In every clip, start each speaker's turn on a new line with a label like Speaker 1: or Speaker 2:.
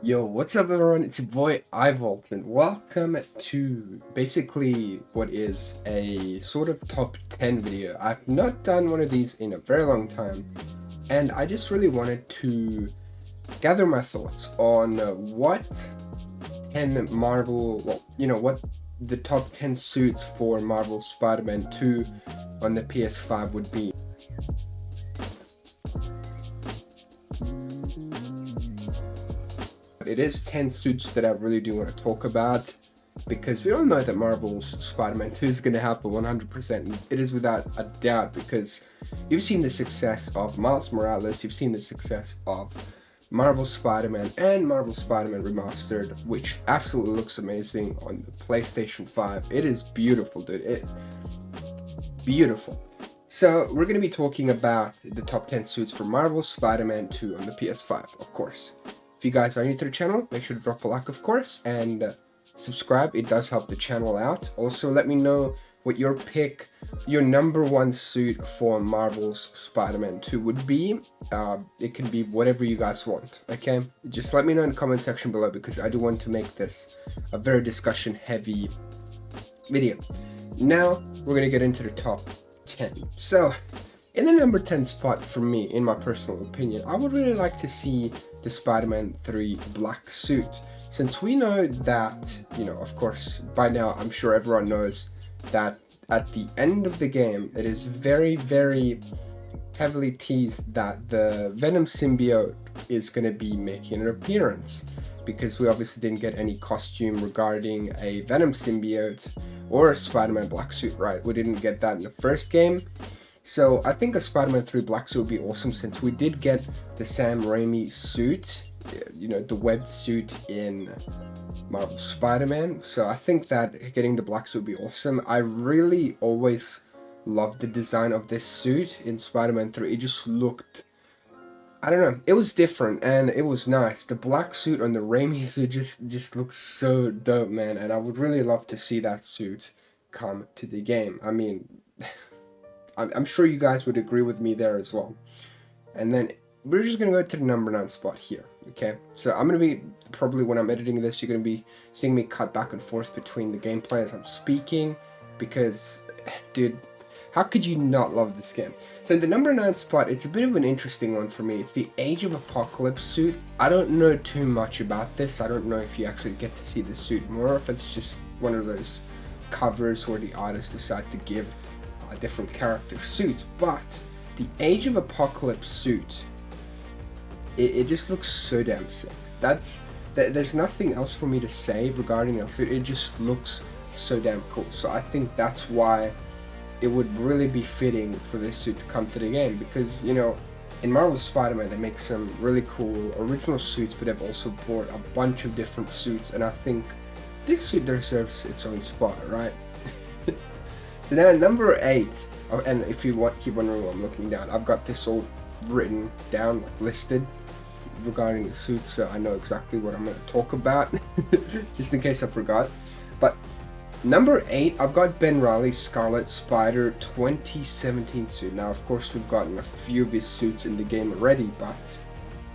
Speaker 1: Yo, what's up everyone? It's your boy iVolt and welcome to basically what is a sort of top 10 video. I've not done one of these in a very long time and I just really wanted to gather my thoughts on what 10 Marvel, what the top 10 suits for Marvel Spider-Man 2 on the PS5 would be. It is 10 suits that I really do want to talk about because we all know that Marvel's Spider-Man 2 is going to happen 100%. It is without a doubt because you've seen the success of Miles Morales, you've seen the success of Marvel Spider-Man and Marvel Spider-Man Remastered, which absolutely looks amazing on the PlayStation 5. It is beautiful, dude. Beautiful. So we're going to be talking about the top 10 suits for Marvel Spider-Man 2 on the PS5, of course. If you guys are new to the channel, make sure to drop a like, of course, and subscribe. It does help the channel out. Also, let me know what your number one suit for Marvel's Spider-Man 2 would be. It can be whatever you guys want, okay? Just let me know in the comment section below because I do want to make this a very discussion-heavy video. Now, we're going to get into the top 10. So, in the number 10 spot for me, in my personal opinion, I would really like to see the Spider-Man 3 black suit. Since we know that, of course, by now I'm sure everyone knows that at the end of the game, it is very, very heavily teased that the Venom symbiote is going to be making an appearance. Because we obviously didn't get any costume regarding a Venom symbiote or a Spider-Man black suit, right? We didn't get that in the first game. So I think a Spider-Man 3 black suit would be awesome since we did get the Sam Raimi suit, the web suit in Marvel Spider-Man. So I think that getting the black suit would be awesome. I really always loved the design of this suit in Spider-Man 3. It just looked, I don't know, it was different and it was nice. The black suit on the Raimi suit just looks so dope, man. And I would really love to see that suit come to the game. I mean, I'm sure you guys would agree with me there as well. And then we're just going to go to the number 9 spot here, okay? So I'm going to be, probably when I'm editing this, you're going to be seeing me cut back and forth between the gameplay as I'm speaking. Because, dude, how could you not love this game? So the number 9 spot, it's a bit of an interesting one for me. It's the Age of Apocalypse suit. I don't know too much about this. I don't know if you actually get to see the suit more, if it's just one of those covers where the artists decide to give different character suits, but the Age of Apocalypse suit, it just looks so damn sick. There's nothing else for me to say regarding that suit. It just looks so damn cool. So I think that's why it would really be fitting for this suit to come to the game, because in Marvel Spider-Man they make some really cool original suits, but they've also brought a bunch of different suits, and I think this suit deserves its own spot, right? So now number 8, and if you keep wondering what I'm looking down, I've got this all written down, like listed, regarding the suits, so I know exactly what I'm going to talk about, just in case I forgot. But number 8, I've got Ben Reilly's Scarlet Spider 2017 suit. Now, of course, we've gotten a few of his suits in the game already, but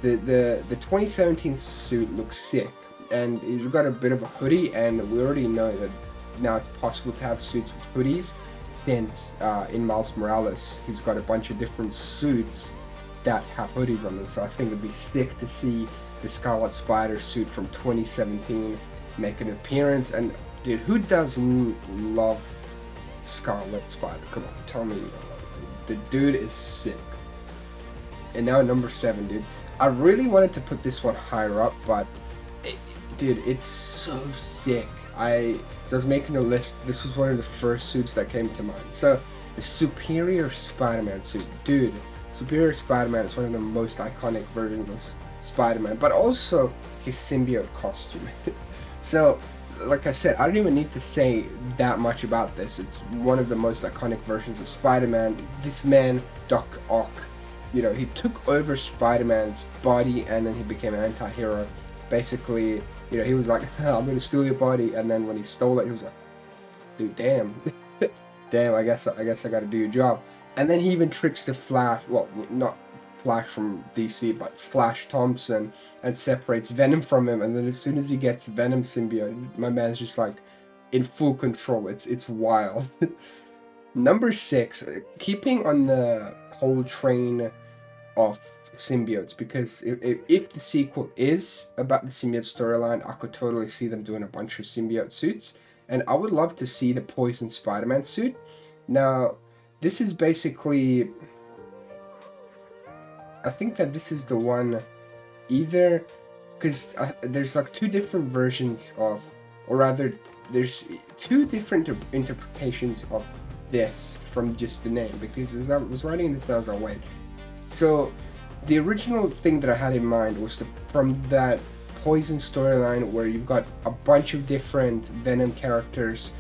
Speaker 1: the 2017 suit looks sick, and he's got a bit of a hoodie, and we already know that now it's possible to have suits with hoodies, since in Miles Morales he's got a bunch of different suits that have hoodies on them. So I think it'd be sick to see the Scarlet Spider suit from 2017 make an appearance. And dude, who doesn't love Scarlet Spider? Come on, tell me you don't love it. The dude is sick. And now number 7, dude. I really wanted to put this one higher up, but dude, it's so sick. So I was making a list. This was one of the first suits that came to mind. So the Superior Spider-Man suit, dude. Superior Spider-Man is one of the most iconic versions of Spider-Man, but also his symbiote costume. So, like I said, I don't even need to say that much about this. It's one of the most iconic versions of Spider-Man. This man, Doc Ock, he took over Spider-Man's body and then he became an anti-hero. Basically, he was like, I'm gonna steal your body, and then when he stole it, he was like, dude, damn, I guess I gotta do your job. And then he even tricks the Flash, well, not Flash from DC, but Flash Thompson, and separates Venom from him. And then as soon as he gets Venom symbiote, my man's just like in full control. It's wild. Number 6, keeping on the whole train of symbiotes, because if the sequel is about the symbiote storyline, I could totally see them doing a bunch of symbiote suits, and I would love to see the Poison Spider-Man suit. Now, this is basically, I think that this is the one, either, because there's like 2 different versions of, or rather, there's 2 different interpretations of this from just the name, because as I was writing this, I was like, wait. So, the original thing that I had in mind was from that Poison storyline where you've got a bunch of different Venom characters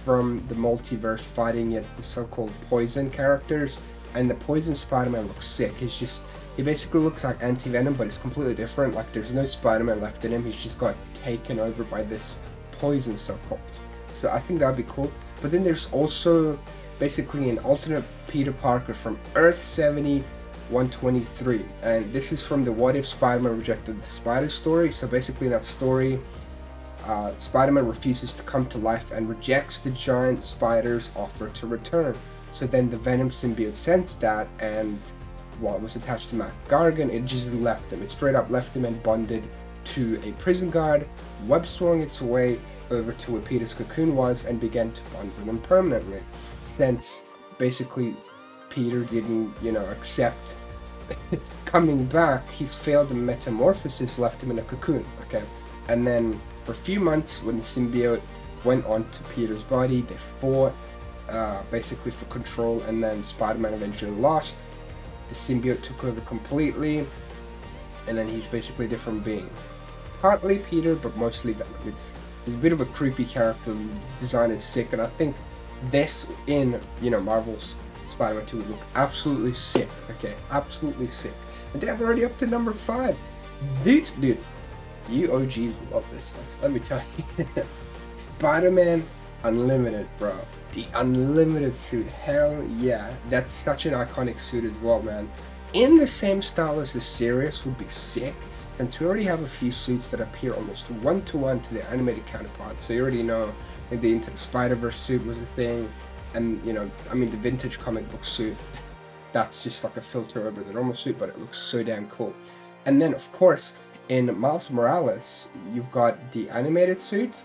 Speaker 1: from the multiverse fighting against the so-called Poison characters, and the Poison Spider-Man looks sick. He basically looks like Anti-Venom, but it's completely different. Like, there's no Spider-Man left in him. He's just got taken over by this Poison, so-called. So I think that'd be cool. But then there's also basically an alternate Peter Parker from Earth 70-123, and this is from the What If Spider-Man Rejected the Spider story. So basically in that story, Spider-Man refuses to come to life and rejects the giant spider's offer to return. So then the Venom symbiote sensed that, and while it was attached to Mac Gargan, it just left him. It straight up left him and bonded to a prison guard, web swung its way over to where Peter's cocoon was, and began to bond with him permanently. Since basically Peter didn't, accept coming back, his failed metamorphosis left him in a cocoon, okay? And then for a few months, when the symbiote went onto Peter's body, they fought basically for control, and then Spider-Man eventually lost. The symbiote took over completely, and then he's basically a different being. Partly Peter, but mostly Venom. It's a bit of a creepy character. The design is sick, and I think this in, Marvel's Spider-Man 2 would look absolutely sick, okay? Absolutely sick. And then we're already up to number 5. Dude, you OGs will love this stuff. Let me tell you. Spider-Man Unlimited, bro. The Unlimited suit, hell yeah. That's such an iconic suit as well, man. In the same style as the series would be sick, since we already have a few suits that appear almost one-to-one to their animated counterparts. So you already know, like the Into the Spider-Verse suit was a thing, and the vintage comic book suit, that's just like a filter over the normal suit, but it looks so damn cool. And then of course, in Miles Morales, you've got the animated suit,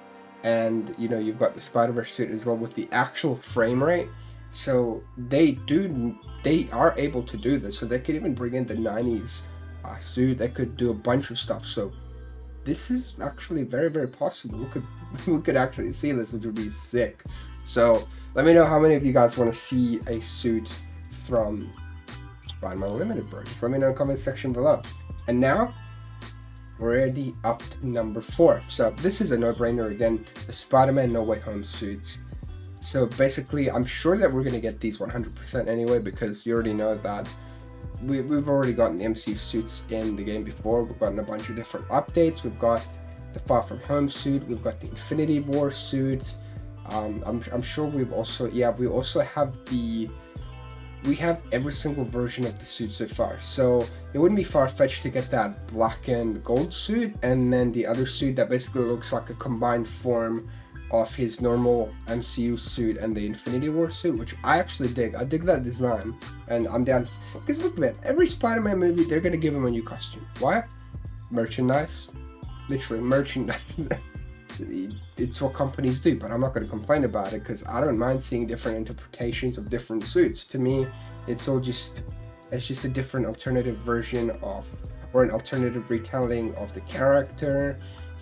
Speaker 1: and you've got the Spider-Verse suit as well with the actual frame rate. So they are able to do this. So they could even bring in the 90s suit. They could do a bunch of stuff. So this is actually very, very possible. We could actually see this, which would be sick. So let me know how many of you guys want to see a suit from Spider-Man Unlimited, bro. Just let me know in the comment section below. And now we're already up to number 4. So this is a no-brainer again, the Spider-Man No Way Home suits. So basically, I'm sure that we're going to get these 100% anyway, because you already know that we've already gotten the MCU suits in the game before. We've gotten a bunch of different updates. We've got the Far From Home suit. We've got the Infinity War suit. I'm sure we also have we have every single version of the suit so far. So it wouldn't be far-fetched to get that black and gold suit, and then the other suit that basically looks like a combined form of his normal MCU suit and the Infinity War suit, which I actually dig. I dig that design, and I'm down. Because look, man, every Spider-Man movie, they're gonna give him a new costume. Why? Merchandise. Literally, merchandise. It's what companies do, but I'm not going to complain about it, because I don't mind seeing different interpretations of different suits. To me, it's just a different alternative version of, or an alternative retelling of the character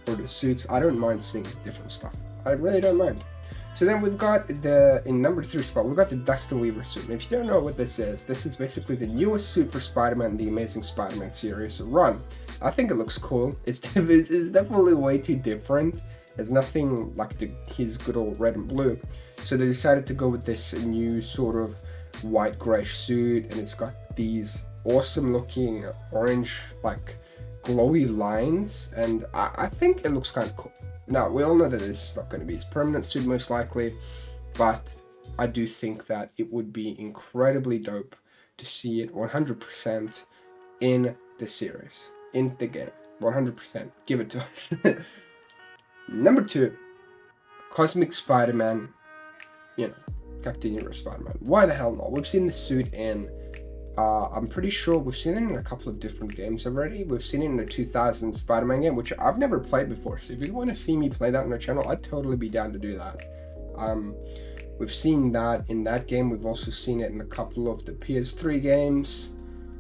Speaker 1: or the suits. I don't mind seeing different stuff. I really don't mind. So then we've got in number 3 spot, we've got the Dustin Weaver suit. And if you don't know what this is basically the newest suit for Spider-Man in the Amazing Spider-Man series run. I think it looks cool. It's definitely way too different. There's nothing like his good old red and blue. So they decided to go with this new sort of white grayish suit, and it's got these awesome looking orange, like glowy lines, and I think it looks kind of cool. Now, we all know that this is not going to be his permanent suit most likely, but I do think that it would be incredibly dope to see it 100% in the series, in the game. 100%. Give it to us. Number 2, Cosmic Spider-Man. You know, Captain Universe Spider-Man. Why the hell not? We've seen the suit in, I'm pretty sure we've seen it in a couple of different games already. We've seen it in the 2000 Spider-Man game, which I've never played before. So if you want to see me play that on the channel, I'd totally be down to do that. We've seen that in that game. We've also seen it in a couple of the PS3 games.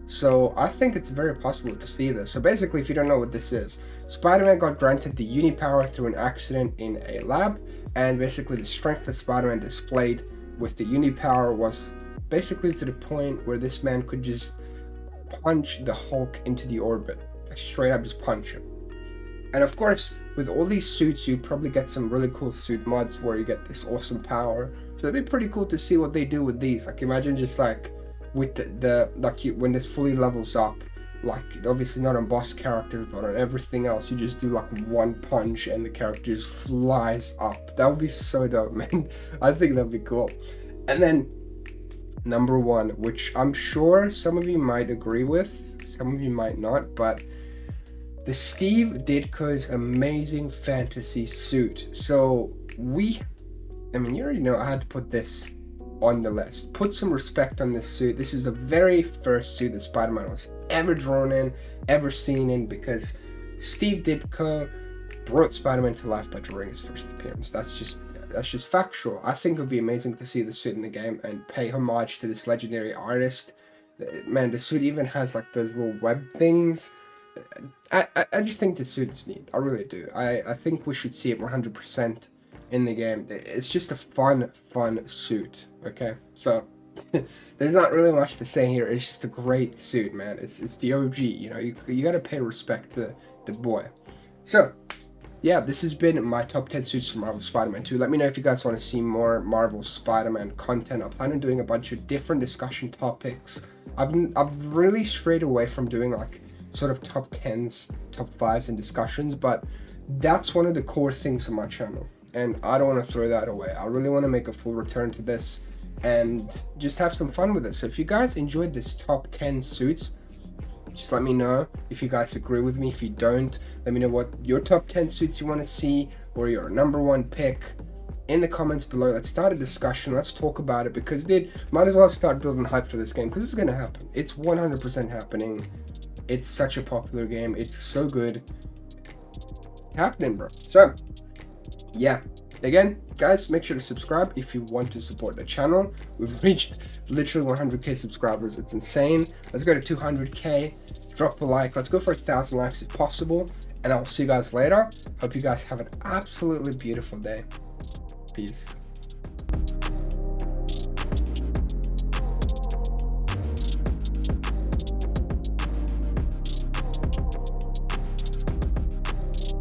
Speaker 1: So I think it's very possible to see this. So basically, if you don't know what this is, Spider-Man got granted the Unipower through an accident in a lab, and basically the strength that Spider-Man displayed with the Unipower was basically to the point where this man could just punch the Hulk into the orbit, like straight up just punch him. And of course, with all these suits, you'd probably get some really cool suit mods where you get this awesome power. So it'd be pretty cool to see what they do with these. Like imagine just like with when this fully levels up, like obviously not on boss characters, but on everything else, you just do like one punch and the character just flies up. That would be so dope, man. I think that'd be cool. And then number 1, which I'm sure some of you might agree with, some of you might not, but the Steve Ditko's amazing fantasy suit. So you already know I had to put this on the list. Put some respect on this suit. This is the very first suit that Spider-Man was ever drawn in, ever seen in, because Steve Ditko brought Spider-Man to life by drawing his first appearance. That's just factual. I think it would be amazing to see the suit in the game and pay homage to this legendary artist. Man, the suit even has like those little web things. I just think the suit is neat. I really do. I think we should see it 100% in the game. It's just a fun suit. Okay, so there's not really much to say here. It's just a great suit, man. It's the OG. You know, you gotta pay respect to the boy. So yeah, this has been my top 10 suits for Marvel Spider-Man 2. Let me know if you guys want to see more Marvel Spider-Man content. I plan on doing a bunch of different discussion topics. I've really strayed away from doing like sort of top 10s, top 5s and discussions, but that's one of the core things on my channel, and I don't want to throw that away. I really want to make a full return to this and just have some fun with it. So if you guys enjoyed this top 10 suits, just let me know if you guys agree with me. If you don't, let me know what your top 10 suits you want to see or your number 1 pick in the comments below. Let's start a discussion. Let's talk about it, because dude, might as well start building hype for this game, because it's gonna happen. It's 100% happening. It's such a popular game. It's so good. It's happening, bro. So yeah, again guys, make sure to subscribe if you want to support the channel. We've reached literally 100k subscribers. It's insane. Let's go to 200k. Drop a like. Let's go for 1,000 likes if possible, and I'll see you guys later. Hope you guys have an absolutely beautiful day. Peace.